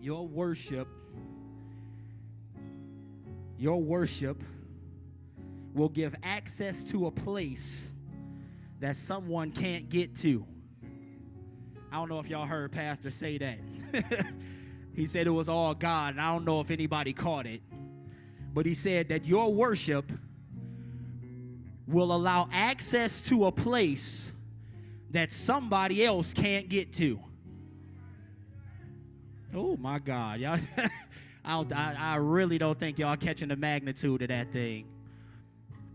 Your worship will give access to a place that someone can't get to. I don't know if y'all heard Pastor say that. He said it was all God, and I don't know if anybody caught it. But he said that your worship will allow access to a place that somebody else can't get to. Oh my God, y'all! I really don't think y'all catching the magnitude of that thing.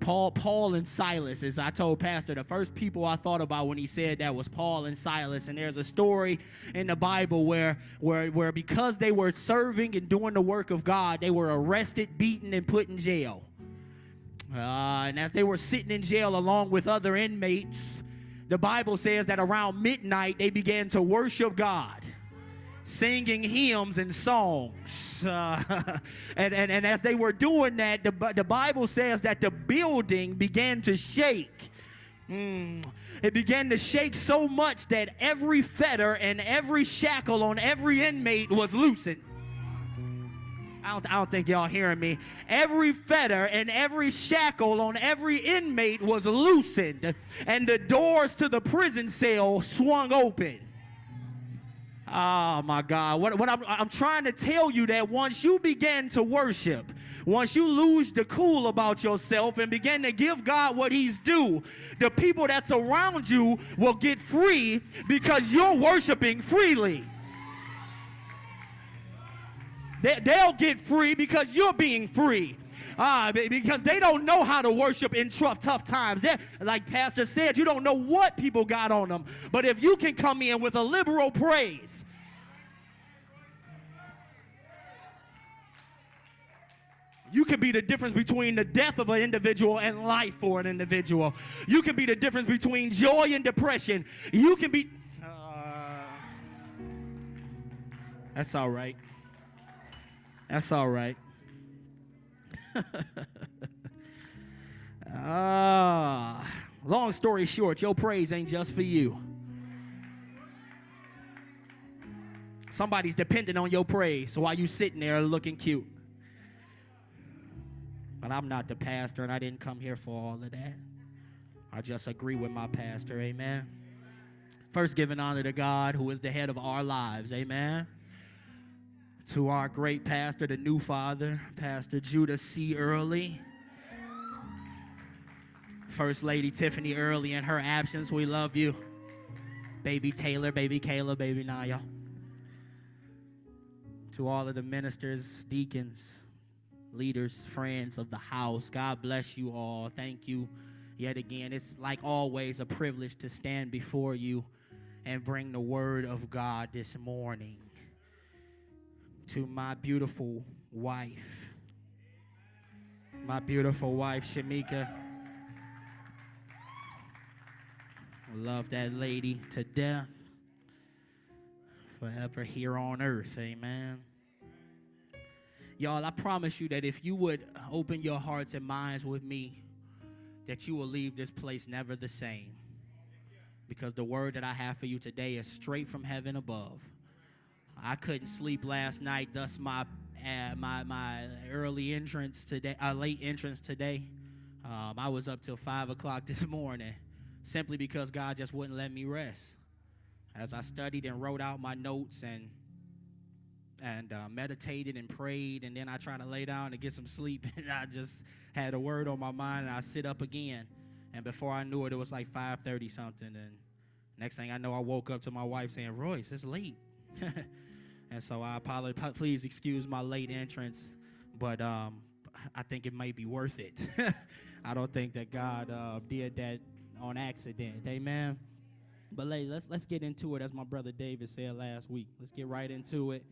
Paul and Silas, as I told Pastor, the first people I thought about when he said that was Paul and Silas. And there's a story in the Bible where because they were serving and doing the work of God, they were arrested, beaten, and put in jail. And as they were sitting in jail along with other inmates, the Bible says that around midnight they began to worship God, singing hymns and songs. And as they were doing that, the Bible says that the building began to shake. It began to shake so much that every fetter and every shackle on every inmate was loosened. I don't think y'all hearing me. Every fetter and every shackle on every inmate was loosened, and the doors to the prison cell swung open. Oh my God. What I'm trying to tell you that once you begin to worship, once you lose the cool about yourself and begin to give God what he's due, the people that's around you will get free because you're worshiping freely. They'll get free because you're being free. Because they don't know how to worship in tough times. Like Pastor said, you don't know what people got on them. But if you can come in with a liberal praise, you can be the difference between the death of an individual and life for an individual. You can be the difference between joy and depression. You can be... That's all right. That's all right. Long story short, your praise ain't just for you. Somebody's depending on your praise while you sitting there looking cute. But I'm not the pastor, and I didn't come here for all of that. I just agree with my pastor, amen. First, giving honor to God, who is the head of our lives, amen. To our great pastor, the new father, Pastor Judah C. Early. First Lady Tiffany Early, in her absence, we love you. Baby Taylor, baby Kayla, baby Naya. To all of the ministers, deacons, leaders, friends of the house, God bless you all. Thank you yet again. It's like always a privilege to stand before you and bring the word of God this morning. To my beautiful wife, Shamika. I love that lady to death. Forever here on earth, amen. Y'all, I promise you that if you would open your hearts and minds with me, that you will leave this place never the same. Because the word that I have for you today is straight from heaven above. I couldn't sleep last night, thus my early entrance today, late entrance today. I was up till 5 o'clock this morning, simply because God just wouldn't let me rest. As I studied and wrote out my notes and meditated and prayed, and then I tried to lay down to get some sleep, and I just had a word on my mind, and I sit up again. And before I knew it, it was like 5:30 something, and next thing I know, I woke up to my wife saying, "Royce, it's late." And so I apologize. Please excuse my late entrance, but I think it might be worth it. I don't think that God did that on accident. Amen. But let's get into it, as my brother David said last week. Let's get right into it.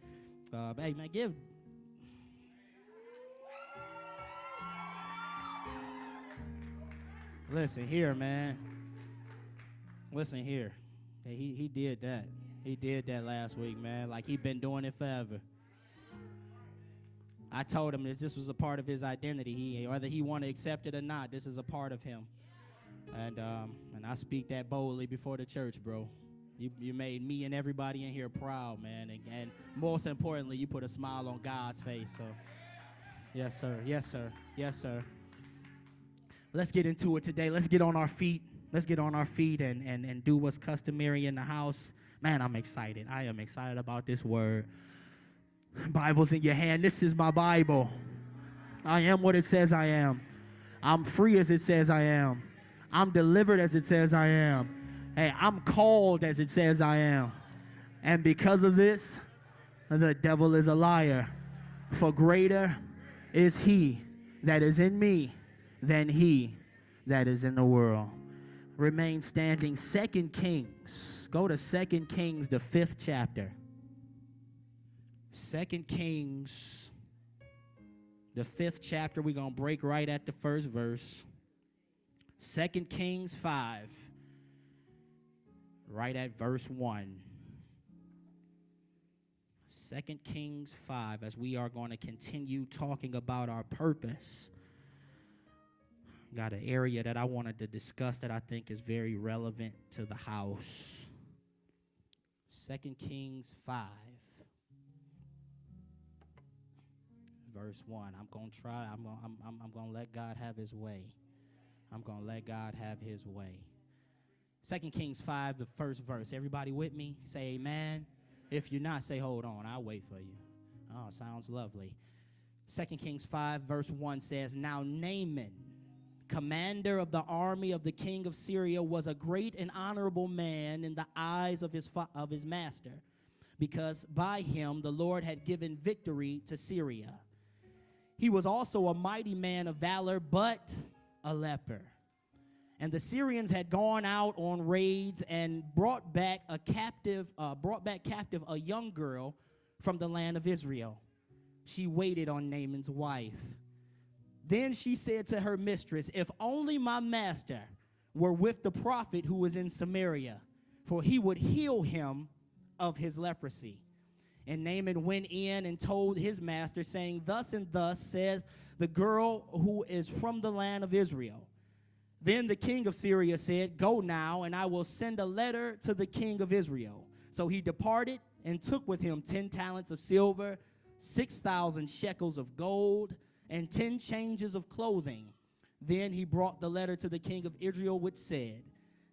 Hey, man, give. Listen here, man. Listen here. Hey, he did that. He did that last week, man. Like, he been doing it forever. I told him that this was a part of his identity. Whether he want to accept it or not, this is a part of him. And I speak that boldly before the church, bro. You made me and everybody in here proud, man. And most importantly, you put a smile on God's face. So, yes, sir. Yes, sir. Yes, sir. Let's get into it today. Let's get on our feet. Let's get on our feet and do what's customary in the house. Man, I'm excited. I am excited about this word. Bible's in your hand. This is my Bible. I am what it says I am. I'm free as it says I am. I'm delivered as it says I am. Hey, I'm called as it says I am. And because of this, the devil is a liar. For greater is he that is in me than he that is in the world. Remain standing. 2 Kings. Go to 2 Kings, the 5th chapter. 2 Kings, the 5th chapter. We're going to break right at the first verse. 2 Kings 5. Right at verse 1. 2 Kings 5, as we are going to continue talking about our purpose. Got an area that I wanted to discuss that I think is very relevant to the house. 2 Kings 5, verse 1. I'm going to try. I'm going to let God have his way. I'm going to let God have his way. 2 Kings 5, the first verse. Everybody with me? Say amen. If you're not, say hold on. I'll wait for you. Oh, sounds lovely. 2 Kings 5, verse 1 says, Now Naaman, commander of the army of the king of Syria, was a great and honorable man in the eyes of his master, because by him the Lord had given victory to Syria. He was also a mighty man of valor, but a leper. And the Syrians had gone out on raids and brought back captive a young girl from the land of Israel. She waited on Naaman's wife. Then she said to her mistress, If only my master were with the prophet who was in Samaria, for he would heal him of his leprosy. And Naaman went in and told his master, saying, Thus and thus says the girl who is from the land of Israel. Then the king of Syria said, Go now, and I will send a letter to the king of Israel. So he departed and took with him 10 talents of silver, 6,000 shekels of gold, and 10 changes of clothing. Then he brought the letter to the king of Israel, which said,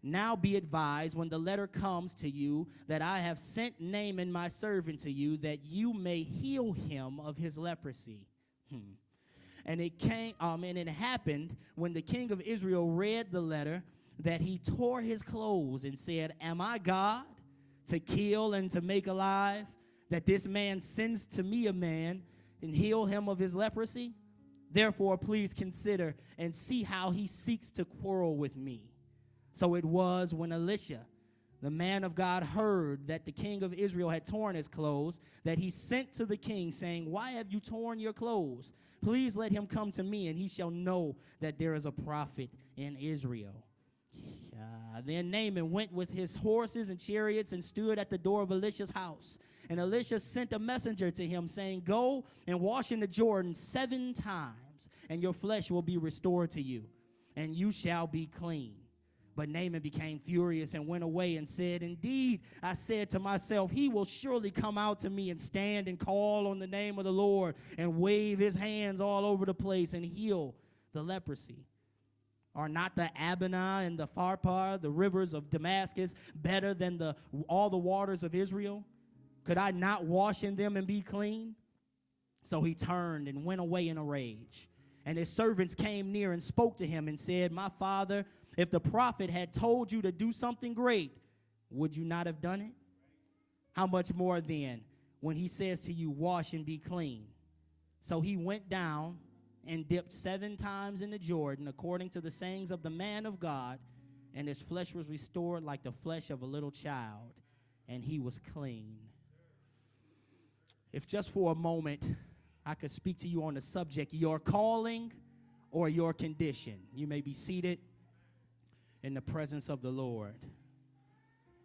Now be advised, when the letter comes to you, that I have sent Naaman my servant to you, that you may heal him of his leprosy. And it happened when the king of Israel read the letter that he tore his clothes and said, Am I God to kill and to make alive, that this man sends to me a man and heal him of his leprosy? Therefore, please consider and see how he seeks to quarrel with me. So it was when Elisha, the man of God, heard that the king of Israel had torn his clothes, that he sent to the king, saying, Why have you torn your clothes? Please let him come to me, and he shall know that there is a prophet in Israel. Then Naaman went with his horses and chariots and stood at the door of Elisha's house. And Elisha sent a messenger to him, saying, Go and wash in the Jordan 7 times, and your flesh will be restored to you, and you shall be clean. But Naaman became furious and went away and said, Indeed, I said to myself, he will surely come out to me and stand and call on the name of the Lord and wave his hands all over the place and heal the leprosy. Are not the Abana and the Pharpar, the rivers of Damascus, better than all the waters of Israel? Could I not wash in them and be clean? So he turned and went away in a rage. And his servants came near and spoke to him and said, My father, if the prophet had told you to do something great, would you not have done it? How much more then when he says to you, Wash and be clean? So he went down and dipped 7 times in the Jordan, according to the sayings of the man of God, and his flesh was restored like the flesh of a little child, and he was clean. If just for a moment I could speak to you on the subject, your calling or your condition. You may be seated in the presence of the Lord.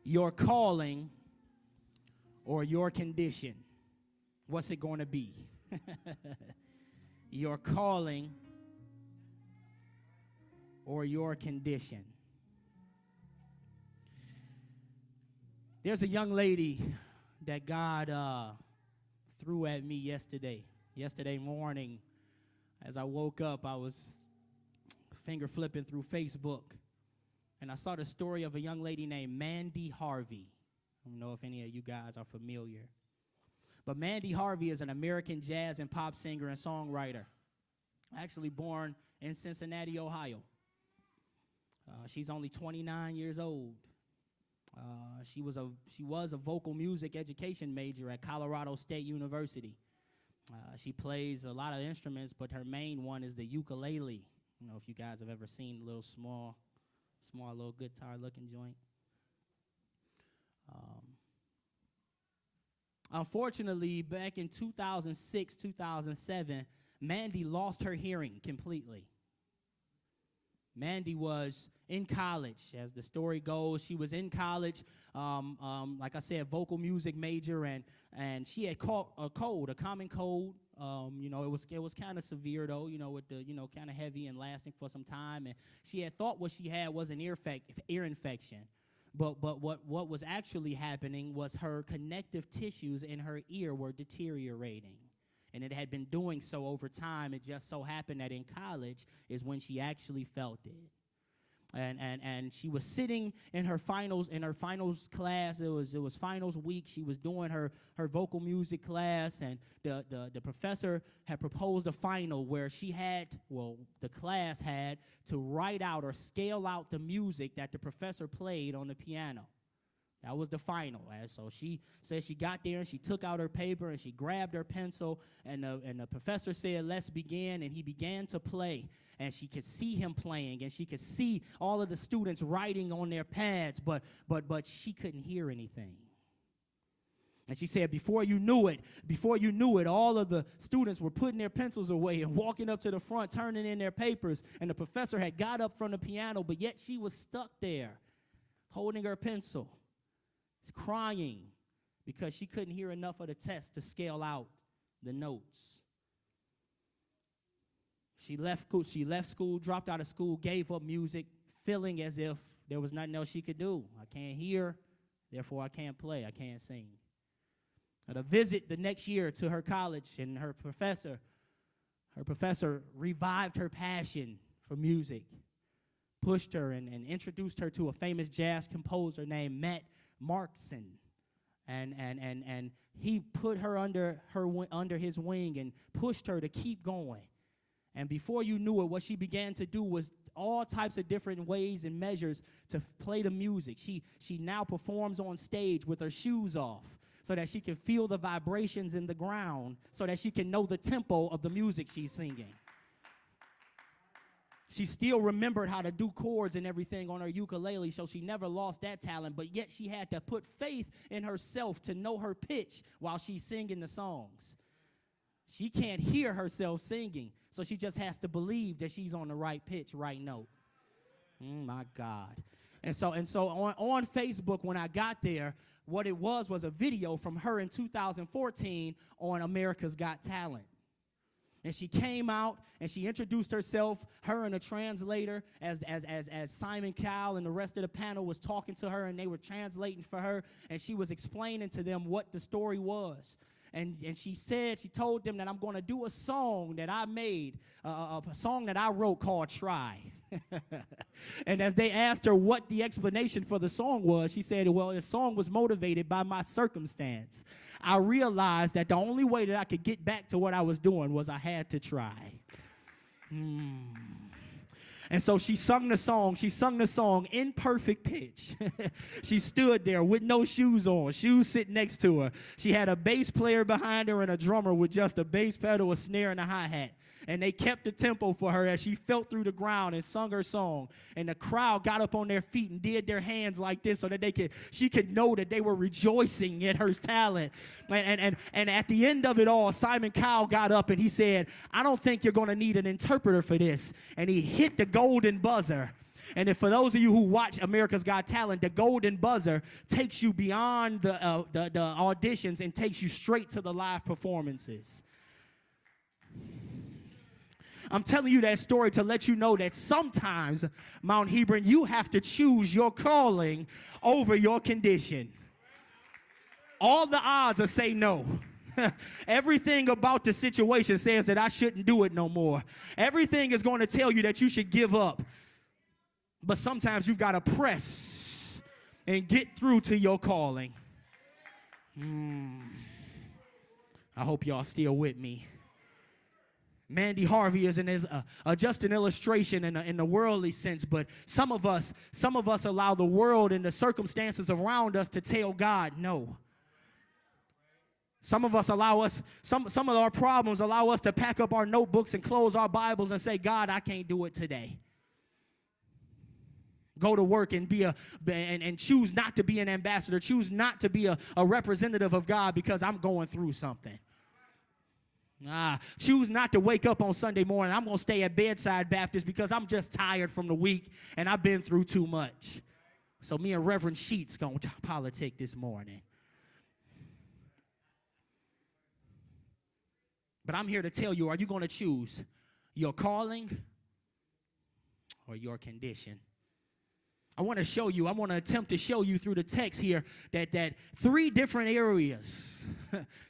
Your calling or your condition. What's it going to be? Your calling or your condition. There's a young lady that God threw at me yesterday. Yesterday morning, as I woke up, I was finger flipping through Facebook, and I saw the story of a young lady named Mandy Harvey. I don't know if any of you guys are familiar. But Mandy Harvey is an American jazz and pop singer and songwriter, actually born in Cincinnati, Ohio. She's only 29 years old. She was a vocal music education major at Colorado State University. She plays a lot of instruments, but her main one is the ukulele. I don't know if you guys have ever seen the little small little guitar-looking joint. Unfortunately, back in 2006, 2007, Mandy lost her hearing completely. Mandy was in college, as the story goes. She was in college, like I said, vocal music major, and she had caught a common cold. It was kind of severe though, with the kind of heavy and lasting for some time. And she had thought what she had was an ear infection, but what was actually happening was her connective tissues in her ear were deteriorating. And it had been doing so over time. It just so happened that in college is when she actually felt it. And she was sitting in her finals class. It was finals week. She was doing her vocal music class, and the professor had proposed a final where the class had to write out or scale out the music that the professor played on the piano. That was the final. So she said she got there and she took out her paper and she grabbed her pencil, and the professor said, "Let's begin," and he began to play. And she could see him playing, and she could see all of the students writing on their pads, but she couldn't hear anything. And she said, before you knew it, all of the students were putting their pencils away and walking up to the front, turning in their papers, and the professor had got up from the piano, but yet she was stuck there, holding her pencil, crying because she couldn't hear enough of the test to scale out the notes. She left school, dropped out of school, gave up music, feeling as if there was nothing else she could do. I can't hear, therefore I can't play, I can't sing. At a visit the next year to her college, and her professor revived her passion for music, pushed her and introduced her to a famous jazz composer named Matt Markson, and he put her under his wing and pushed her to keep going. And before you knew it, what she began to do was all types of different ways and measures to play the music. She now performs on stage with her shoes off so that she can feel the vibrations in the ground, so that she can know the tempo of the music she's singing. She still remembered how to do chords and everything on her ukulele, so she never lost that talent, but yet she had to put faith in herself to know her pitch while she's singing the songs. She can't hear herself singing, so she just has to believe that she's on the right pitch, right note. My God. And so on Facebook, when I got there, what it was a video from her in 2014 on America's Got Talent. And she came out and she introduced herself, her and a translator, as Simon Cowell and the rest of the panel was talking to her, and they were translating for her, and she was explaining to them what the story was. And she told them that I'm going to do a song that I made, a song that I wrote called Try. And as they asked her what the explanation for the song was, she said, well, the song was motivated by my circumstance. I realized that the only way that I could get back to what I was doing was I had to try. And so she sung the song in perfect pitch. She stood there with no shoes on, shoes sitting next to her. She had a bass player behind her and a drummer with just a bass pedal, a snare, and a hi-hat. And they kept the tempo for her as she felt through the ground and sung her song. And the crowd got up on their feet and did their hands like this so that she could know that they were rejoicing at her talent. And at the end of it all, Simon Cowell got up and he said, I don't think you're going to need an interpreter for this. And he hit the golden buzzer. And if for those of you who watch America's Got Talent, the golden buzzer takes you beyond the auditions and takes you straight to the live performances. I'm telling you that story to let you know that sometimes, Mount Hebron, you have to choose your calling over your condition. All the odds are say no. Everything about the situation says that I shouldn't do it no more. Everything is going to tell you that you should give up. But sometimes you've got to press and get through to your calling. I hope y'all still with me. Mandy Harvey is just an illustration in the worldly sense, but some of us allow the world and the circumstances around us to tell God no. Some of us some of our problems allow us to pack up our notebooks and close our Bibles and say, God, I can't do it today. Go to work and and choose not to be an ambassador, choose not to be a representative of God because I'm going through something. Choose not to wake up on Sunday morning. I'm going to stay at Bedside Baptist because I'm just tired from the week and I've been through too much. So me and Reverend Sheets going to politic this morning. But I'm here to tell you, are you going to choose your calling or your condition? I want to attempt to show you through the text here that three different areas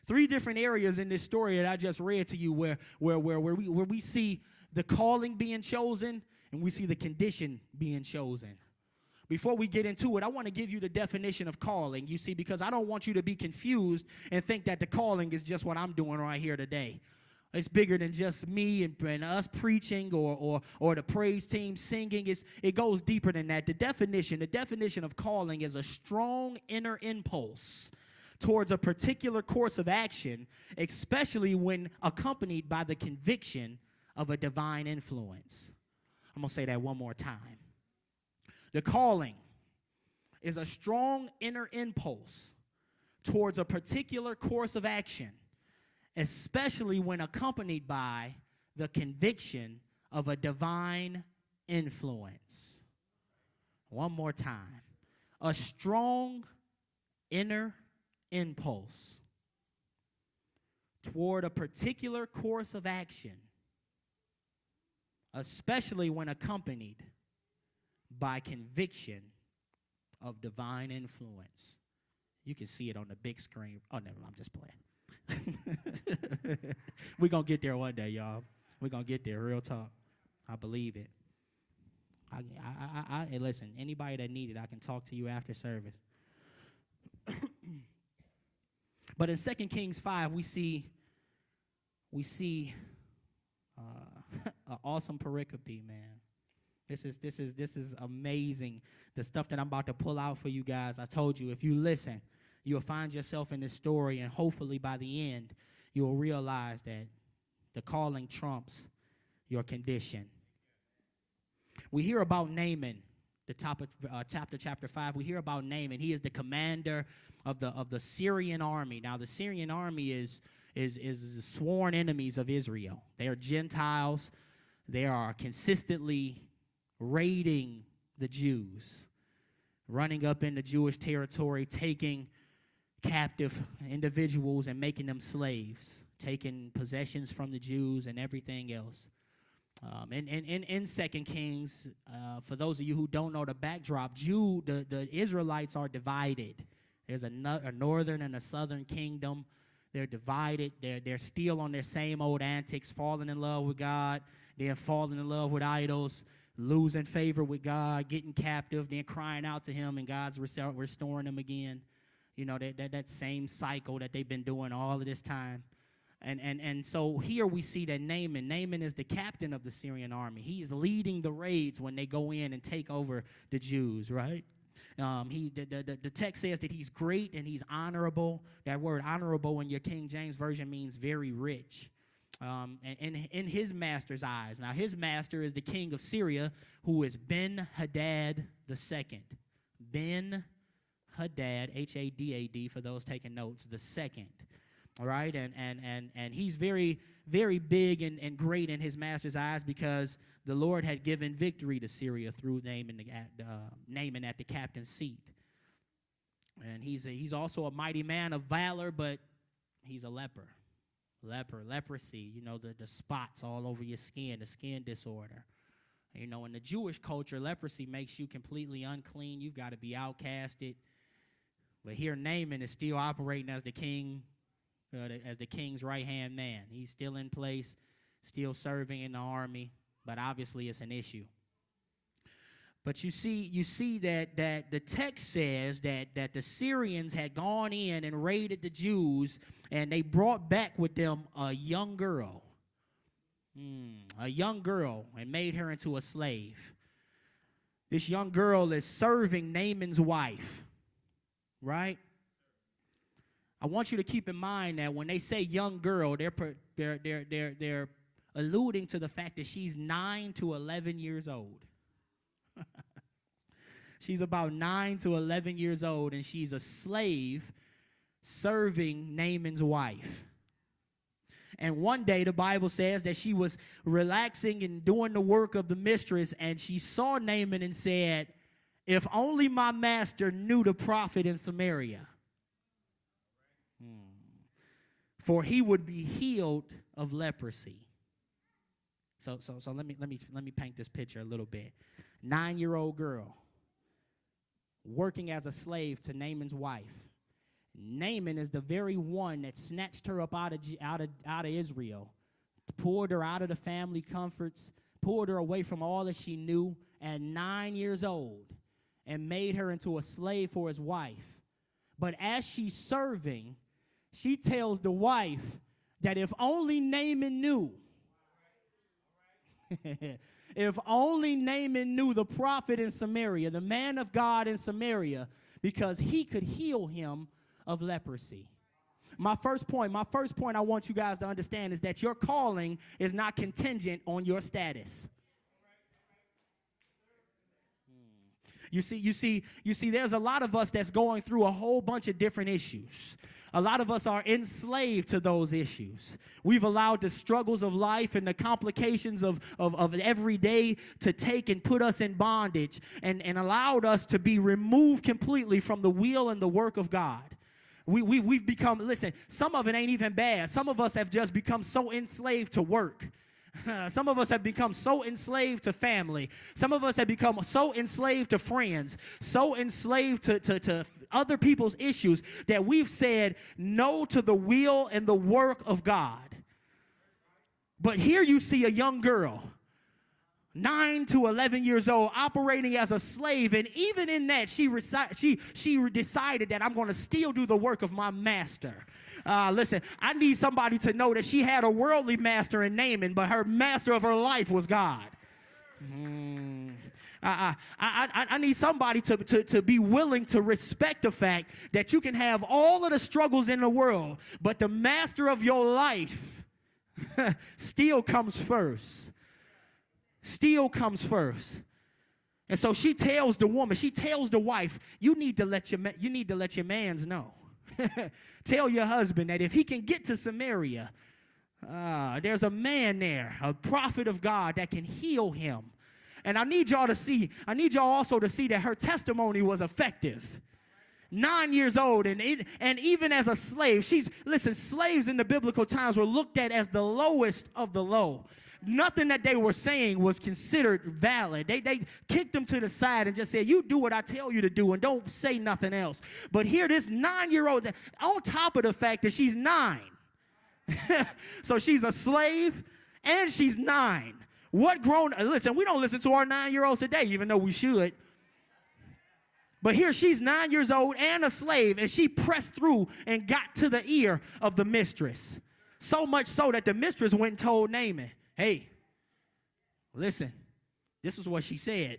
in this story that I just read to you where we see the calling being chosen and we see the condition being chosen. Before we get into it, I want to give you the definition of calling, you see, because I don't want you to be confused and think that the calling is just what I'm doing right here today. It's bigger than just me and us preaching or the praise team singing. It goes deeper than that. The definition of calling is a strong inner impulse towards a particular course of action, especially when accompanied by the conviction of a divine influence. I'm going to say that one more time. The calling is a strong inner impulse towards a particular course of action, especially when accompanied by the conviction of a divine influence. One more time. A strong inner impulse toward a particular course of action, especially when accompanied by conviction of divine influence. You can see it on the big screen. Oh, never mind, I'm just playing. We're going to get there one day, y'all. We're going to get there, real talk. I believe it. Hey, listen, anybody that needs it, I can talk to you after service. But in 2 Kings 5, we see an awesome pericope, man. This is amazing. The stuff that I'm about to pull out for you guys. I told you, if you listen, you'll find yourself in this story, and hopefully by the end, you'll realize that the calling trumps your condition. We hear about Naaman, the top of chapter 5. We hear about Naaman. He is the commander of the Syrian army. Now, the Syrian army is sworn enemies of Israel. They are Gentiles. They are consistently raiding the Jews, running up into Jewish territory, taking captive individuals and making them slaves, taking possessions from the Jews and everything else. In 2 Kings, for those of you who don't know the backdrop, the Israelites are divided. There's a northern and a southern kingdom. They're divided. They're still on their same old antics, falling in love with God, then falling in love with idols, losing favor with God, getting captive, then crying out to him, and God's restoring them again. You know, that same cycle that they've been doing all of this time. And so here we see that Naaman is the captain of the Syrian army. He is leading the raids when they go in and take over the Jews, right? The text says that he's great and he's honorable. That word honorable in your King James Version means very rich. In his master's eyes. Now, his master is the king of Syria, who is Ben-Hadad II. Ben-Hadad, H-A-D-A-D, for those taking notes, the second. All right, and he's very, very big and great in his master's eyes because the Lord had given victory to Syria through Naaman at the captain's seat. And he's also a mighty man of valor, but he's a leper. Leprosy, you know, the spots all over your skin, the skin disorder. You know, in the Jewish culture, leprosy makes you completely unclean. You've got to be outcasted. But here Naaman is still operating as the king, as the king's right-hand man. He's still in place, still serving in the army, but obviously it's an issue. But you see that the text says that the Syrians had gone in and raided the Jews, and they brought back with them a young girl. And made her into a slave. This young girl is serving Naaman's wife, right? I want you to keep in mind that when they say young girl, they're alluding to the fact that she's 9 to 11 years old. She's about 9 to 11 years old, and she's a slave serving Naaman's wife. And one day, the Bible says that she was relaxing and doing the work of the mistress, and she saw Naaman and said, "If only my master knew the prophet in Samaria, for he would be healed of leprosy." So let me paint this picture a little bit. 9-year-old girl working as a slave to Naaman's wife. Naaman is the very one that snatched her up out of Israel, pulled her out of the family comforts, pulled her away from all that she knew at 9 years old, and made her into a slave for his wife. But as she's serving, she tells the wife that if only Naaman knew, if only Naaman knew the prophet in Samaria, the man of God in Samaria, because he could heal him of leprosy. My first point I want you guys to understand is that your calling is not contingent on your status. You see, there's a lot of us that's going through a whole bunch of different issues. A lot of us are enslaved to those issues. We've allowed the struggles of life and the complications of every day to take and put us in bondage and allowed us to be removed completely from the will and the work of God. We've become, listen, some of it ain't even bad. Some of us have just become so enslaved to work. Some of us have become so enslaved to family. Some of us have become so enslaved to friends, so enslaved to other people's issues that we've said no to the will and the work of God. But here you see a young girl, 9 to 11 years old, operating as a slave, and even in that, she decided that I'm going to still do the work of my master. Listen, I need somebody to know that she had a worldly master in Naaman, but her master of her life was God. I need somebody to be willing to respect the fact that you can have all of the struggles in the world, but the master of your life still comes first. Still comes first. And so she tells the woman, she tells the wife, you need to let your mans know. Tell your husband that if he can get to Samaria, there's a man there, a prophet of God that can heal him. And I need y'all also to see that her testimony was effective. 9 years old, and even as a slave, slaves in the biblical times were looked at as the lowest of the low. Nothing that they were saying was considered valid. They kicked them to the side and just said, you do what I tell you to do and don't say nothing else. But here, this 9-year-old, on top of the fact that she's 9. So she's a slave and she's 9. Listen, we don't listen to our 9-year-olds today, even though we should. But here she's 9 years old and a slave, and she pressed through and got to the ear of the mistress. So much so that the mistress went and told Naaman, hey, listen, this is what she said.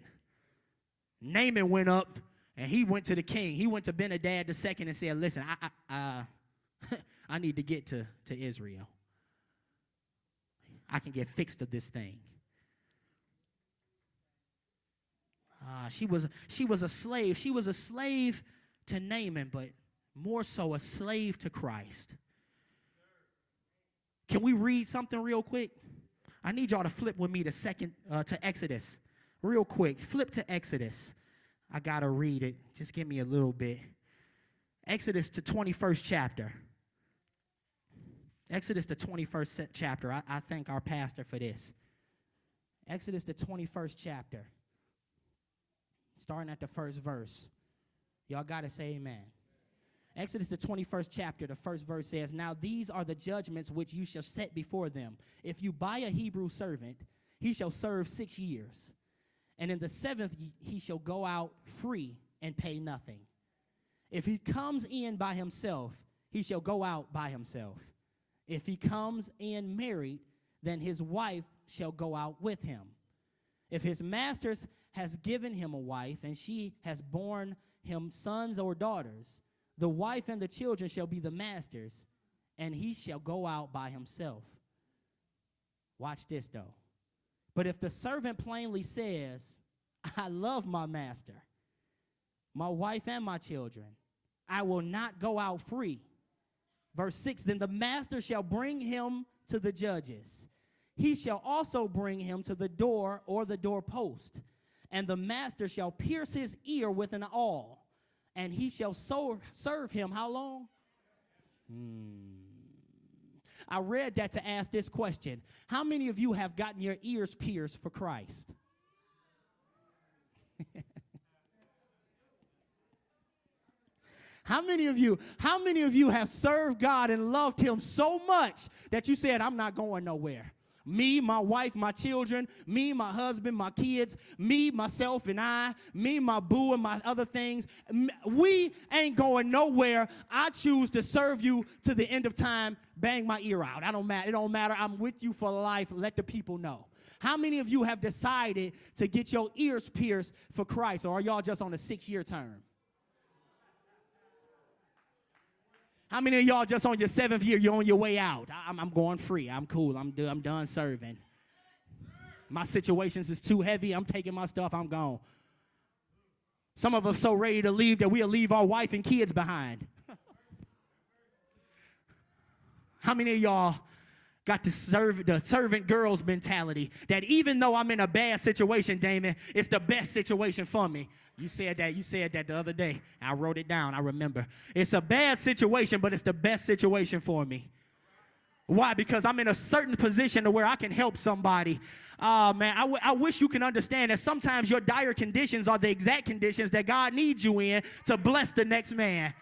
Naaman went up and he went to the king. He went to Ben-Hadad II and said, listen, I need to get to Israel. I can get fixed of this thing. She was a slave. She was a slave to Naaman, but more so a slave to Christ. Can we read something real quick? I need y'all to flip with me to Exodus real quick. Flip to Exodus. I got to read it. Just give me a little bit. Exodus, the 21st chapter. Exodus, the 21st chapter. I thank our pastor for this. Exodus, the 21st chapter. Starting at the first verse. Y'all got to say amen. Exodus, the 21st chapter, the first verse says, "Now these are the judgments which you shall set before them. If you buy a Hebrew servant, he shall serve 6 years. And in the 7th he shall go out free and pay nothing. If he comes in by himself, he shall go out by himself. If he comes in married, then his wife shall go out with him. If his master has given him a wife, and she has borne him sons or daughters, the wife and the children shall be the master's, and he shall go out by himself." Watch this, though. "But if the servant plainly says, 'I love my master, my wife and my children, I will not go out free.' Verse 6, "Then the master shall bring him to the judges. He shall also bring him to the door or the doorpost, and the master shall pierce his ear with an awl, and he shall serve him" how long? I read that to ask this question. How many of you have gotten your ears pierced for Christ? How many of you have served God and loved him so much that you said, "I'm not going nowhere. Me, my wife, my children, me, my husband, my kids, me, myself, and I, me, my boo, and my other things. We ain't going nowhere. I choose to serve you to the end of time. Bang my ear out. It don't matter. I'm with you for life. Let the people know." How many of you have decided to get your ears pierced for Christ, or are y'all just on a 6-year term? How many of y'all just on your 7th year, you're on your way out? I'm going free. I'm cool. I'm done serving. My situations is too heavy. I'm taking my stuff. I'm gone. Some of us so ready to leave that we'll leave our wife and kids behind. How many of y'all got the servant girls mentality that even though I'm in a bad situation, Damon, it's the best situation for me? You said that the other day. I wrote it down. I remember. It's a bad situation, but it's the best situation for me. Why? Because I'm in a certain position to where I can help somebody. Man, I wish you can understand that sometimes your dire conditions are the exact conditions that God needs you in to bless the next man.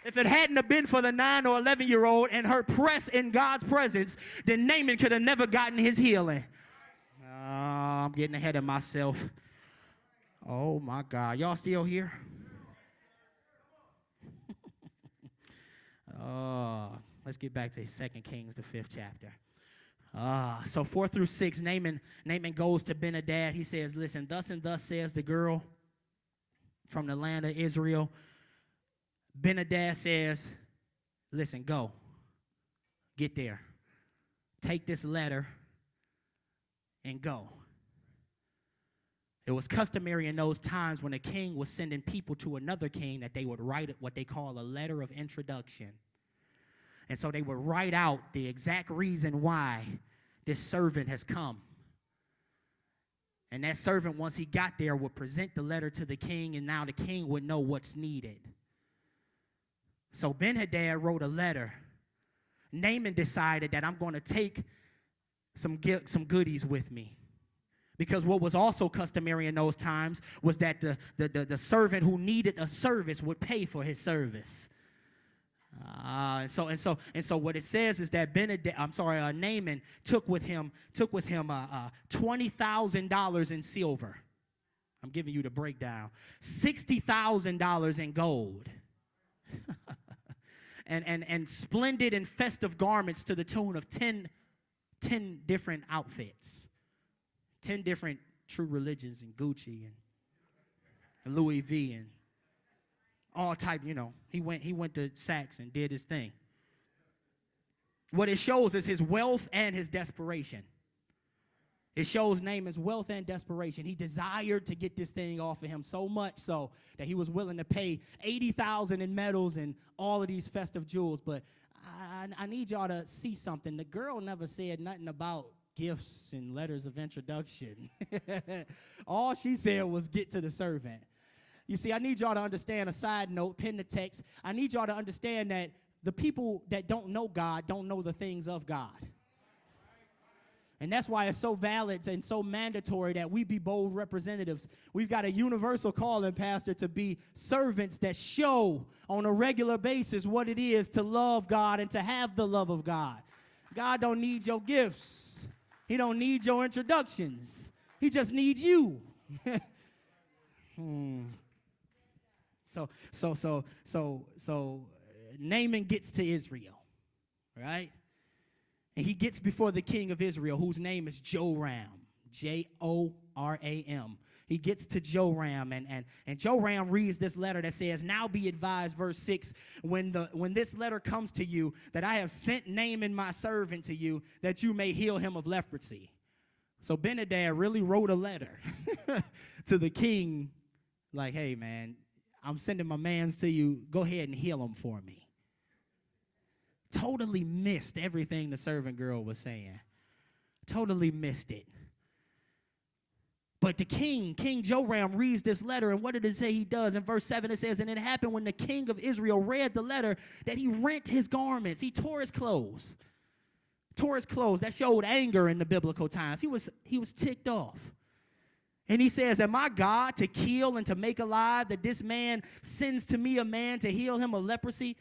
If it hadn't have been for the 9 or 11-year-old and her press in God's presence, then Naaman could have never gotten his healing. I'm getting ahead of myself. Oh, my God. Y'all still here? Let's get back to 2 Kings, the 5th chapter. So 4 through 6, Naaman goes to Ben-Hadad. He says, "Listen, thus and thus says the girl from the land of Israel." Ben-Hadad says, "Listen, go. Get there. Take this letter and go." It was customary in those times when a king was sending people to another king that they would write what they call a letter of introduction. And so they would write out the exact reason why this servant has come. And that servant, once he got there, would present the letter to the king, and now the king would know what's needed. So Ben-Hadad wrote a letter. Naaman decided that I'm going to take some goodies with me. Because what was also customary in those times was that the servant who needed a service would pay for his service. And so what it says is that Naaman took with him $20,000 in silver. I'm giving you the breakdown. $60,000 in gold. and splendid and festive garments to the tune of 10 different outfits. 10 different True Religions and Gucci and Louis V and all type, He went to Saks and did his thing. What it shows is his wealth and his desperation. It shows Naaman's wealth and desperation. He desired to get this thing off of him so much so that he was willing to pay $80,000 in medals and all of these festive jewels. But I need y'all to see something. The girl never said nothing about gifts and letters of introduction. All she said was get to the servant. You see, I need y'all to understand a side note, pin the text. I need y'all to understand that the people that don't know God don't know the things of God. And that's why it's so valid and so mandatory that we be bold representatives. We've got a universal calling, Pastor, to be servants that show on a regular basis what it is to love God and to have the love of God. God don't need your gifts. He don't need your introductions. He just needs you. So Naaman gets to Israel, right? And he gets before the king of Israel, whose name is Joram, Joram. He gets to Joram, and Joram reads this letter that says, "Now be advised," verse 6, when this letter comes to you, that I have sent Naaman my servant to you, that you may heal him of leprosy. So Benadad really wrote a letter to the king, like, hey, man, I'm sending my mans to you. Go ahead and heal him for me. Totally missed everything the servant girl was saying. Totally missed it. But the king Joram, reads this letter, and what did it say he does? In verse 7, it says, "And it happened when the king of Israel read the letter that he rent his garments." He tore his clothes. That showed anger in the biblical times. He was ticked off. And he says, "Am I God to kill and to make alive, that this man sends to me a man to heal him of leprosy?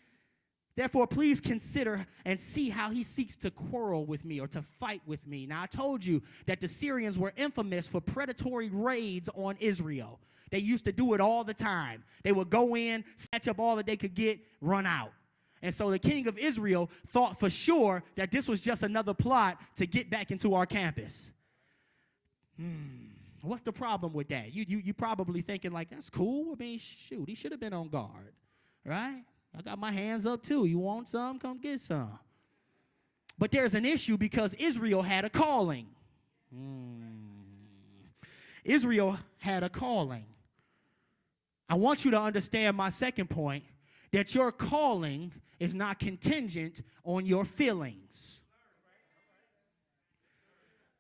Therefore, please consider and see how he seeks to quarrel with me or to fight with me." Now, I told you that the Syrians were infamous for predatory raids on Israel. They used to do it all the time. They would go in, snatch up all that they could get, run out. And so the king of Israel thought for sure that this was just another plot to get back into our campus. What's the problem with that? You probably thinking like, that's cool. I mean, shoot, he should have been on guard, right? I got my hands up too. You want some? Come get some. But there's an issue because Israel had a calling. Israel had a calling. I want you to understand my second point, that your calling is not contingent on your feelings.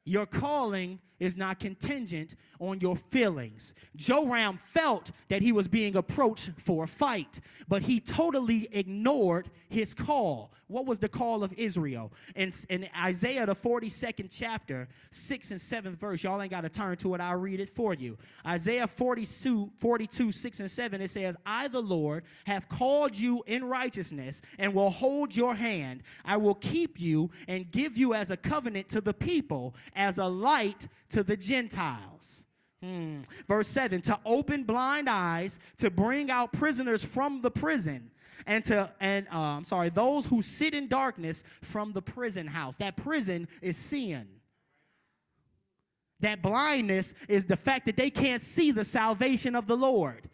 Your calling is not contingent on your feelings. Joram felt that he was being approached for a fight, but he totally ignored his call. What was the call of Israel? In Isaiah, the 42nd chapter, 6th and 7th verse, y'all ain't got to turn to it, I'll read it for you. Isaiah 42, 6 and 7, it says, "I, the Lord, have called you in righteousness and will hold your hand. I will keep you and give you as a covenant to the people, as a light to the Gentiles." Verse 7, "To open blind eyes, to bring out prisoners from the prison, and those who sit in darkness from the prison house." That prison is sin. That blindness is the fact that they can't see the salvation of the Lord.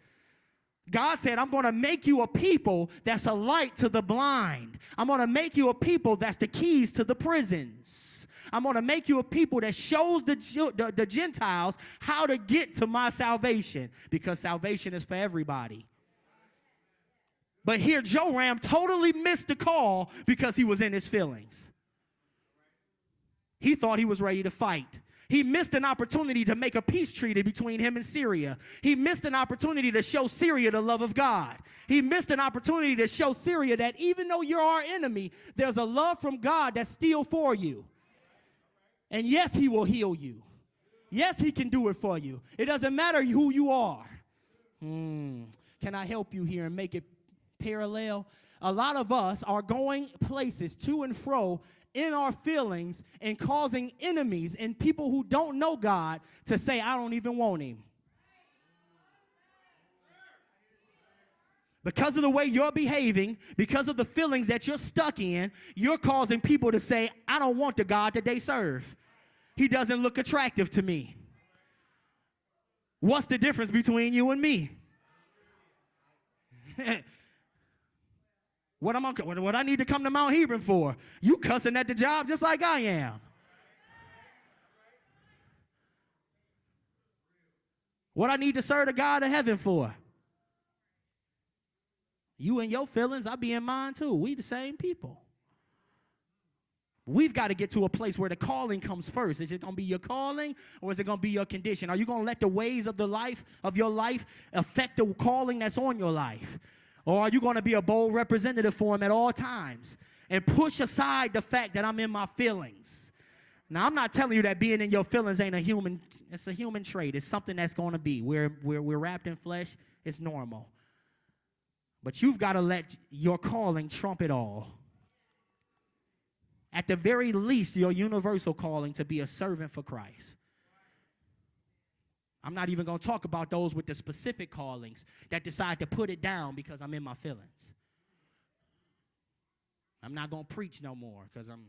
God said, "I'm going to make you a people that's a light to the blind. I'm going to make you a people that's the keys to the prisons. I'm going to make you a people that shows the Gentiles how to get to my salvation," because salvation is for everybody. But here Joram totally missed the call because he was in his feelings. He thought he was ready to fight. He missed an opportunity to make a peace treaty between him and Syria. He missed an opportunity to show Syria the love of God. He missed an opportunity to show Syria that even though you're our enemy, there's a love from God that's still for you. And yes, he will heal you. Yes, he can do it for you. It doesn't matter who you are. Can I help you here and make it parallel? A lot of us are going places to and fro in our feelings and causing enemies and people who don't know God to say, "I don't even want him." Because of the way you're behaving, because of the feelings that you're stuck in, you're causing people to say, "I don't want the God that they serve. He doesn't look attractive to me." What's the difference between you and me? What I need to come to Mount Hebron for? You cussing at the job just like I am. What I need to serve the God of heaven for? You and your feelings, I be in mine too. We the same people. We've got to get to a place where the calling comes first. Is it going to be your calling or is it going to be your condition? Are you going to let the ways of your life affect the calling that's on your life? Or are you going to be a bold representative for him at all times and push aside the fact that I'm in my feelings? Now, I'm not telling you that being in your feelings ain't it's a human trait. It's something that's going to be. We're wrapped in flesh. It's normal. But you've got to let your calling trump it all. At the very least, your universal calling to be a servant for Christ. I'm not even going to talk about those with the specific callings that decide to put it down because I'm in my feelings. I'm not going to preach no more because I'm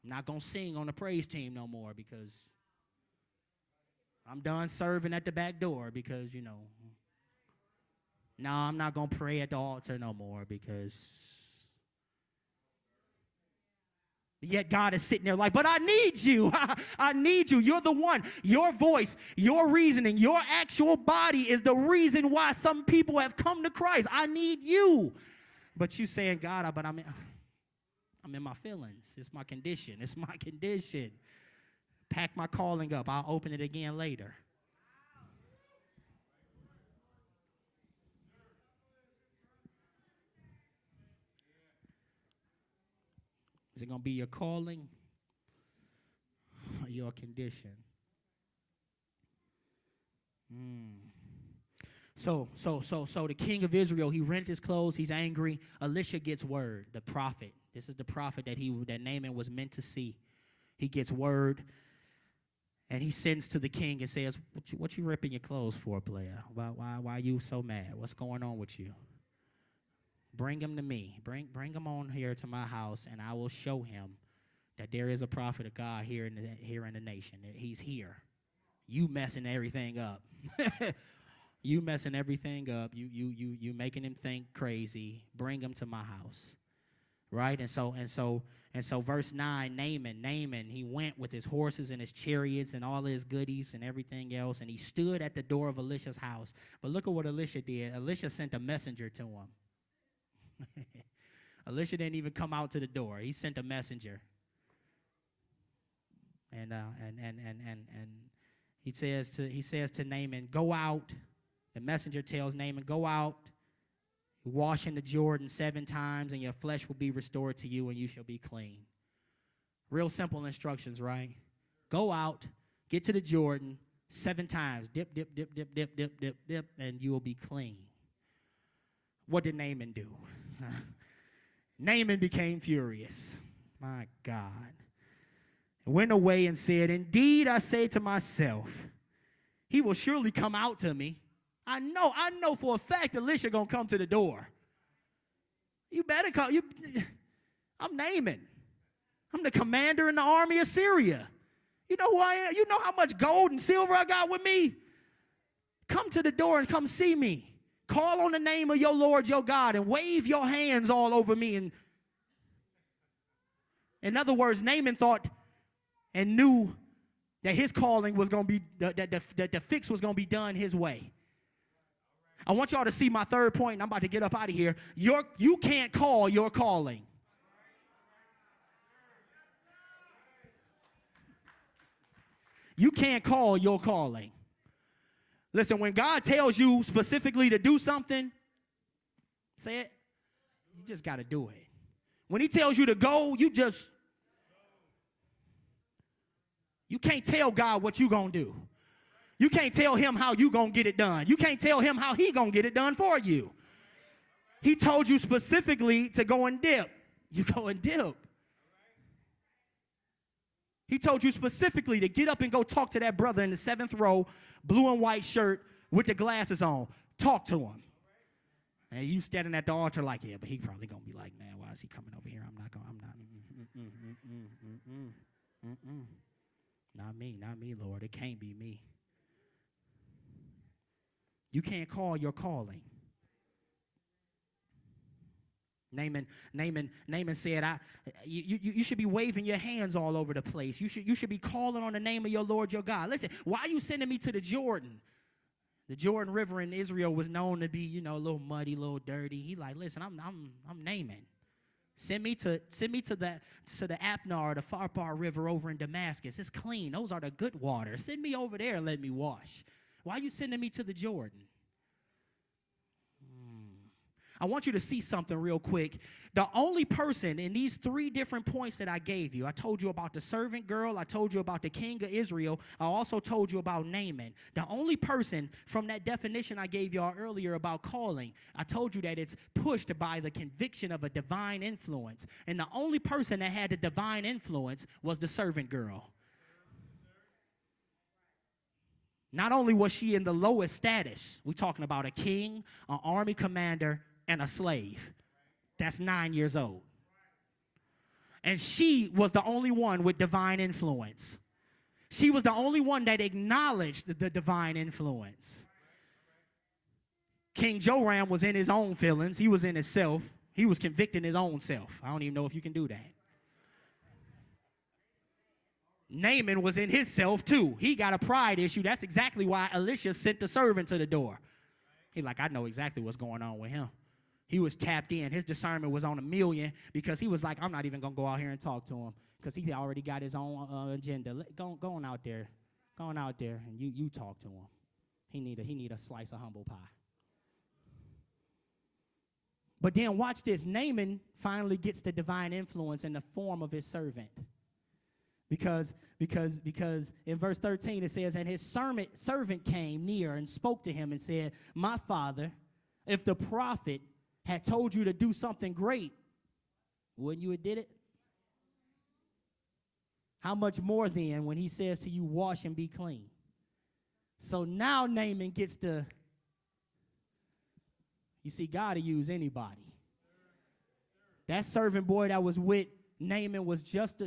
not going to sing on the praise team no more because I'm done serving at the back door because, no, I'm not going to pray at the altar no more because yet God is sitting there like, but I need you. I need you. You're the one. Your voice, your reasoning, your actual body is the reason why some people have come to Christ. I need you. But you saying, God, but I'm in my feelings. It's my condition. It's my condition. Pack my calling up. I'll open it again later. Is it going to be your calling or your condition? So the king of Israel, he rent his clothes. He's angry. Elisha gets word. The prophet. This is the prophet that Naaman was meant to see. He gets word, and he sends to the king and says, "What you ripping your clothes for, player? Why are you so mad? What's going on with you? Bring him to me. Bring him on here to my house, and I will show him that there is a prophet of God here in the nation. That he's here. You messing everything up." You messing everything up. You making him think crazy. Bring him to my house. Right? And so verse 9, Naaman, he went with his horses and his chariots and all his goodies and everything else, and he stood at the door of Elisha's house. But look at what Elisha did. Elisha sent a messenger to him. Elisha didn't even come out to the door. He sent a messenger. And he says to Naaman, "Go out." The messenger tells Naaman, "Go out, wash in the Jordan 7 times, and your flesh will be restored to you, and you shall be clean." Real simple instructions, right? Go out, get to the Jordan 7 times, dip, dip, dip, dip, dip, dip, dip, dip, and you will be clean. What did Naaman do? Naaman became furious. My God. Went away and said, "Indeed, I say to myself, he will surely come out to me. I know for a fact Elisha going to come to the door. You better come. I'm Naaman. I'm the commander in the army of Syria. You know who I am? You know how much gold and silver I got with me? Come to the door and come see me. Call on the name of your Lord, your God, and wave your hands all over me." And in other words, Naaman thought and knew that his calling was going to be, that the fix was going to be done his way. I want y'all to see my third point, and I'm about to get up out of here. You can't call your calling. You can't call your calling. Listen, when God tells you specifically to do something, say it, you just got to do it. When he tells you to go, you can't tell God what you going to do. You can't tell him how you going to get it done. You can't tell him how he going to get it done for you. He told you specifically to go and dip. You go and dip. He told you specifically to get up and go talk to that brother in the 7th row, blue and white shirt with the glasses on. Talk to him. And you standing at the altar like, yeah, but he probably going to be like, man, why is he coming over here? I'm not. Not me, Lord. It can't be me. You can't call your calling. Naaman said, you should be waving your hands all over the place. You should be calling on the name of your Lord, your God. Listen, why are you sending me to the Jordan? The Jordan River in Israel was known to be, a little muddy, a little dirty. He like, listen, I'm Naaman. Send me to the Apnar, the Pharpar River over in Damascus. It's clean. Those are the good waters. Send me over there and let me wash. Why are you sending me to the Jordan? I want you to see something real quick. The only person in these 3 different points that I gave you, I told you about the servant girl, I told you about the king of Israel, I also told you about Naaman. The only person from that definition I gave y'all earlier about calling, I told you that it's pushed by the conviction of a divine influence. And the only person that had the divine influence was the servant girl. Not only was she in the lowest status, we're talking about a king, an army commander, and a slave. That's 9 years old. And she was the only one with divine influence. She was the only one that acknowledged the divine influence. King Joram was in his own feelings. He was in himself. He was convicting his own self. I don't even know if you can do that. Naaman was in his self too. He got a pride issue. That's exactly why Elisha sent the servant to the door. He's like, I know exactly what's going on with him. He was tapped in. His discernment was on 1,000,000 because he was like, I'm not even going to go out here and talk to him because he already got his own agenda. Go on out there. Go on out there and you talk to him. He need a slice of humble pie. But then watch this. Naaman finally gets the divine influence in the form of his servant. Because in verse 13 it says, and his servant came near and spoke to him and said, my father, if the prophet had told you to do something great, wouldn't you have did it? How much more then when he says to you, wash and be clean? So now Naaman gets to, you see, God will use anybody. That servant boy that was with Naaman was just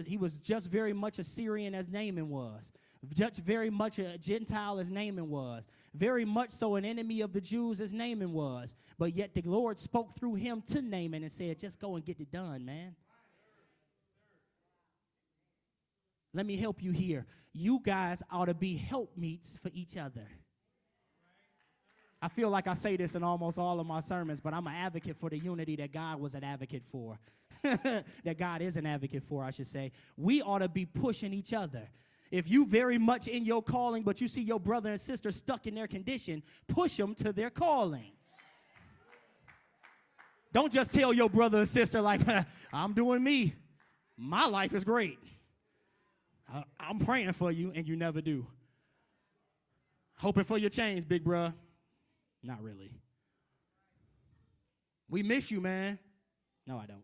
very much a Syrian as Naaman was. Just very much a Gentile as Naaman was. Very much so an enemy of the Jews as Naaman was. But yet the Lord spoke through him to Naaman and said, just go and get it done, man. Let me help you here. You guys ought to be helpmeets for each other. I feel like I say this in almost all of my sermons, but I'm an advocate for the unity that God was an advocate for. That God is an advocate for, I should say. We ought to be pushing each other. If you very much in your calling, but you see your brother and sister stuck in their condition, push them to their calling. Don't just tell your brother and sister like, I'm doing me. My life is great. I'm praying for you, and you never do. Hoping for your change, big bruh. Not really. We miss you, man. No, I don't.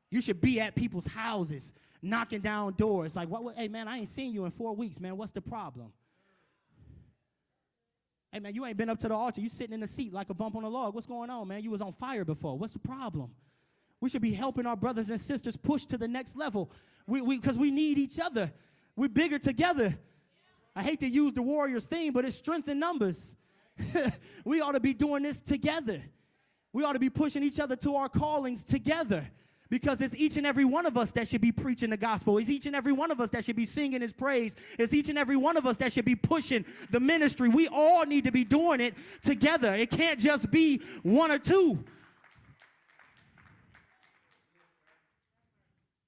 You should be at people's houses, knocking down doors. Like, hey, man, I ain't seen you in 4 weeks, man. What's the problem? Hey, man, you ain't been up to the altar. You sitting in the seat like a bump on a log. What's going on, man? You was on fire before. What's the problem? We should be helping our brothers and sisters push to the next level because we need each other. We're bigger together. I hate to use the Warriors theme, but it's strength in numbers. We ought to be doing this together. We ought to be pushing each other to our callings together. Because it's each and every one of us that should be preaching the gospel. It's each and every one of us that should be singing his praise. It's each and every one of us that should be pushing the ministry. We all need to be doing it together. It can't just be one or two.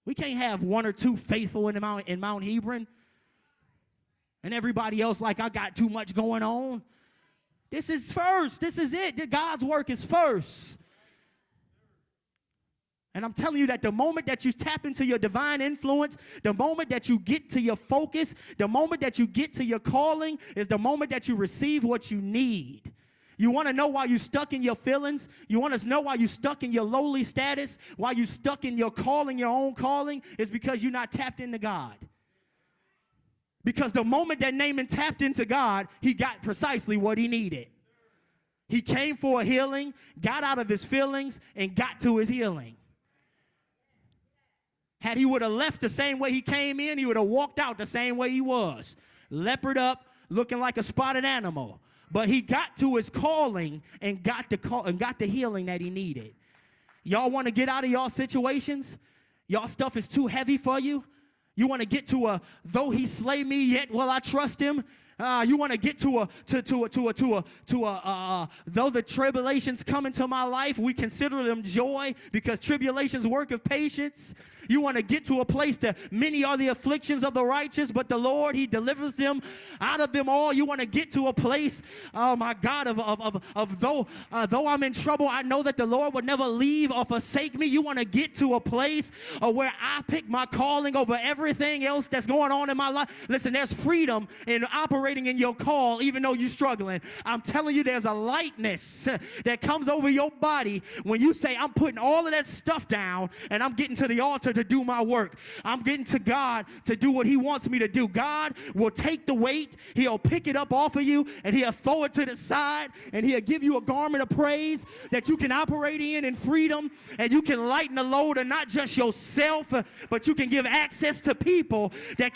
We can't have one or two faithful in Mount Hebron and everybody else like, I got too much going on. This is first. This is it. God's work is first. And I'm telling you that the moment that you tap into your divine influence, the moment that you get to your focus, the moment that you get to your calling is the moment that you receive what you need. You want to know why you're stuck in your feelings? You want to know why you're stuck in your lowly status? Why you're stuck in your calling, your own calling? It's because you're not tapped into God. Because the moment that Naaman tapped into God, he got precisely what he needed. He came for a healing, got out of his feelings, and got to his healing. Had he would have left the same way he came in, he would have walked out the same way he was. Leopard up, looking like a spotted animal. But he got to his calling and got the healing that he needed. Y'all want to get out of y'all situations? Y'all stuff is too heavy for you? You want to get to a, though he slay me, yet will I trust him? You want to get though the tribulations come into my life, we consider them joy because tribulations work of patience. You want to get to a place that many are the afflictions of the righteous, but the Lord, he delivers them out of them all. You want to get to a place, oh my God, though I'm in trouble, I know that the Lord would never leave or forsake me. You want to get to a place where I pick my calling over everything else that's going on in my life. Listen, there's freedom in operating in your call, even though you're struggling. I'm telling you, there's a lightness that comes over your body when you say, I'm putting all of that stuff down and I'm getting to the altar to do my work. I'm getting to God to do what he wants me to do. God will take the weight, he'll pick it up off of you, and he'll throw it to the side, and he'll give you a garment of praise that you can operate in freedom, and you can lighten the load of not just yourself, but you can give access to people that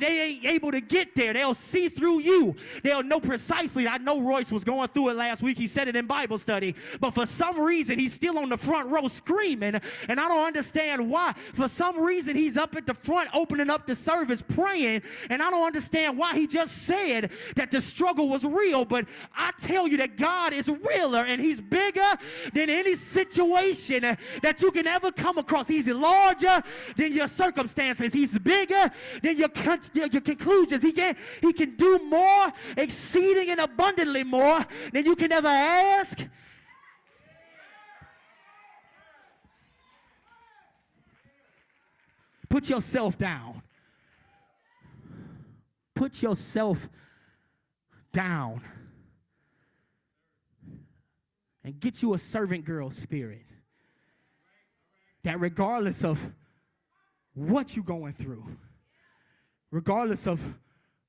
they ain't able to get there. They'll see through you. They'll know precisely. I know Royce was going through it last week. He said it in Bible study. But for some reason, he's still on the front row screaming, and I don't understand why. For some reason, he's up at the front opening up the service praying, and I don't understand why he just said that the struggle was real. But I tell you that God is realer, and he's bigger than any situation that you can ever come across. He's larger than your circumstances. He's bigger than your conclusions. He can do more, exceeding and abundantly more than you can ever ask. Put yourself down. Put yourself down. And get you a servant girl spirit. That regardless of what you're going through, regardless of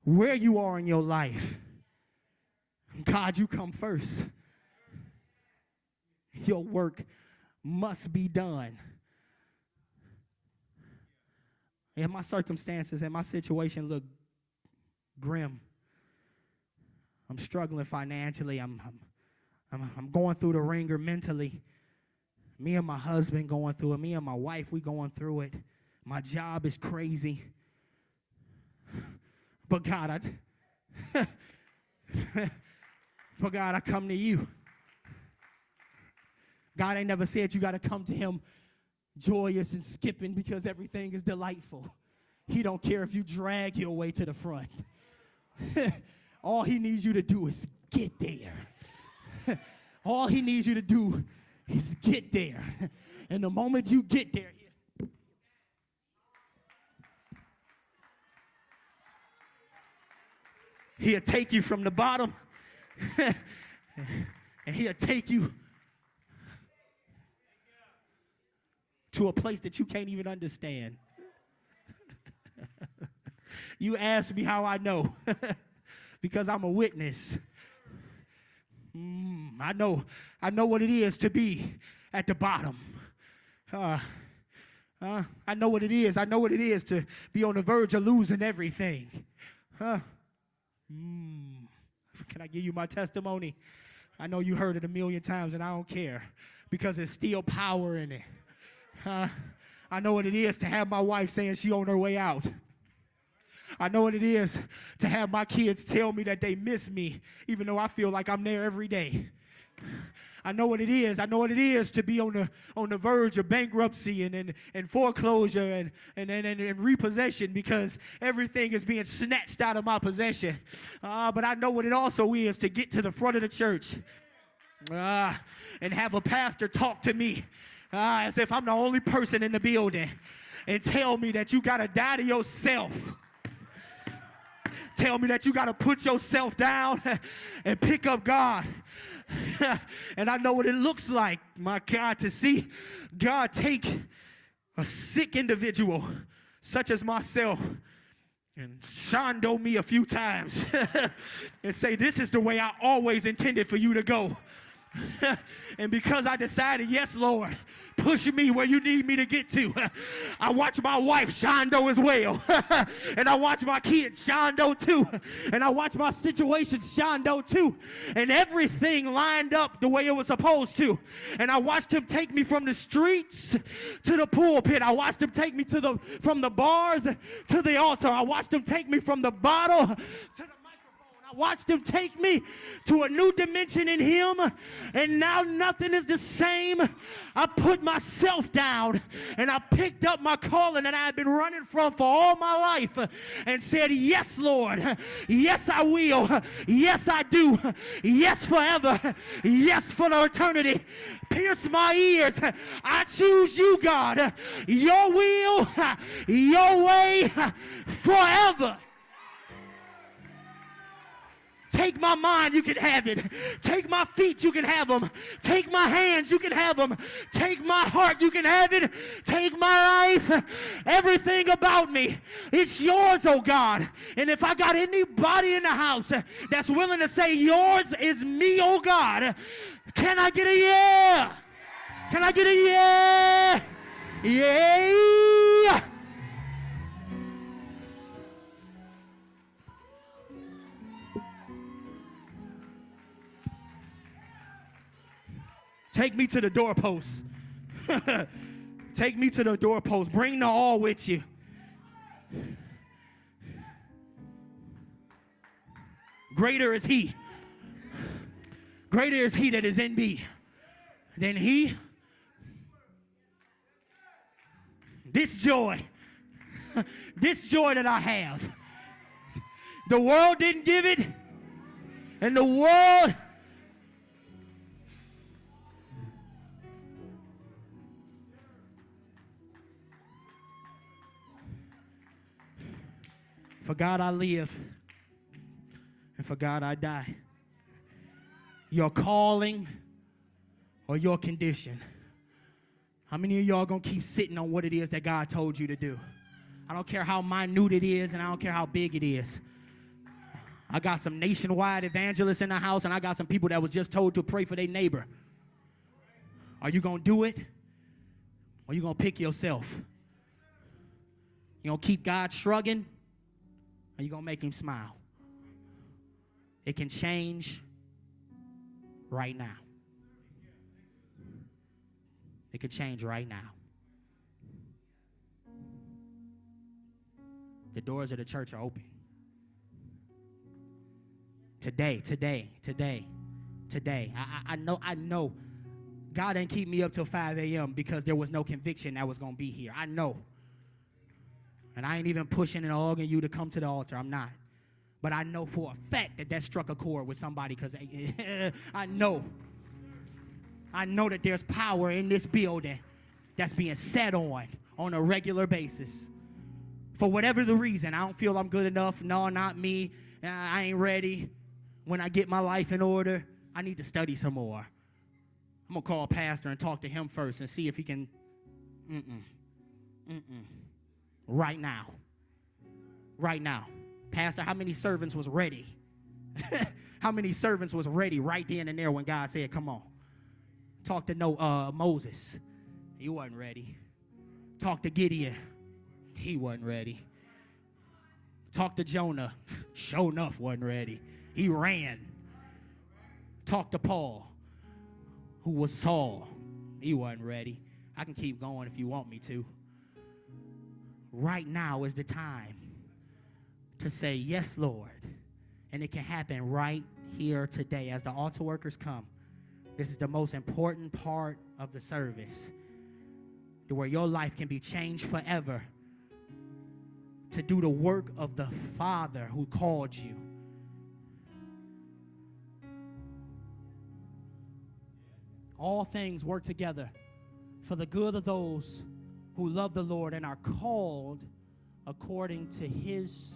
where you are in your life, God, you come first. Your work must be done. And my circumstances and my situation look grim. I'm struggling financially. I'm going through the ringer mentally. Me and my husband going through it. Me and my wife, we going through it. My job is crazy. But God, I come to you. God ain't never said you got to come to him joyous and skipping because everything is delightful. He don't care if you drag your way to the front. All he needs you to do is get there. All he needs you to do is get there. And the moment you get there, he'll take you from the bottom, and he'll take you to a place that you can't even understand. You ask me how I know, because I'm a witness. I know what it is to be at the bottom. I know what it is. I know what it is to be on the verge of losing everything. Can I give you my testimony? I know you heard it a million times, and I don't care because there's still power in it. I know what it is to have my wife saying she on her way out. I know what it is to have my kids tell me that they miss me, even though I feel like I'm there every day. I know what it is. I know what it is to be on the verge of bankruptcy and foreclosure and repossession because everything is being snatched out of my possession. But I know what it also is to get to the front of the church and have a pastor talk to me as if I'm the only person in the building and tell me that you got to die to yourself. Tell me that you got to put yourself down and pick up God. And I know what it looks like, my God, to see God take a sick individual such as myself and shondo me a few times and say, this is the way I always intended for you to go. And because I decided, yes, Lord, push me where you need me to get to, I watch my wife shine though as well. And I watch my kids shine though too. And I watch my situation shine though too. And everything lined up the way it was supposed to. And I watched him take me from the streets to the pulpit. I watched him take me from the bars to the altar. I watched him take me from the bottle to the I watched him take me to a new dimension in him, and now nothing is the same. I put myself down, and I picked up my calling that I had been running from for all my life and said, yes, Lord. Yes, I will. Yes, I do. Yes, forever. Yes, for the eternity. Pierce my ears. I choose you, God. Your will, your way, forever. Take my mind, you can have it. Take my feet, you can have them. Take my hands, you can have them. Take my heart, you can have it. Take my life, everything about me. It's yours, oh God. And if I got anybody in the house that's willing to say, yours is me, oh God, can I get a yeah? Can I get a yeah? Yeah. Take me to the doorpost. Take me to the doorpost. Bring the all with you. Greater is he. Greater is he that is in me than he. This joy that I have, the world didn't give it, and the world for God I live, and for God I die. Your calling or your condition. How many of y'all gonna keep sitting on what it is that God told you to do? I don't care how minute it is, and I don't care how big it is. I got some nationwide evangelists in the house, and I got some people that was just told to pray for their neighbor. Are you gonna do it, or you gonna pick yourself? You gonna keep God shrugging, or you gonna make him smile? It can change right now. It could change right now. The doors of the church are open. Today. I know God didn't keep me up till 5 a.m. because there was no conviction that was going to be here. I know. And I ain't even pushing and arguing you to come to the altar. I'm not. But I know for a fact that struck a chord with somebody, because I know that there's power in this building that's being set on a regular basis. For whatever the reason, I don't feel I'm good enough. No, not me. I ain't ready. When I get my life in order, I need to study some more. I'm going to call a pastor and talk to him first and see if he can. Right now. Pastor, how many servants was ready? How many servants was ready right then and there when God said, come on? Talk to Moses. He wasn't ready. Talk to Gideon. He wasn't ready. Talk to Jonah. Sure enough, wasn't ready. He ran. Talk to Paul, who was Saul. He wasn't ready. I can keep going if you want me to. Right now is the time to say, yes, Lord. And it can happen right here today. As the altar workers come, this is the most important part of the service, to where your life can be changed forever, to do the work of the Father who called you. All things work together for the good of those who love the Lord and are called according to his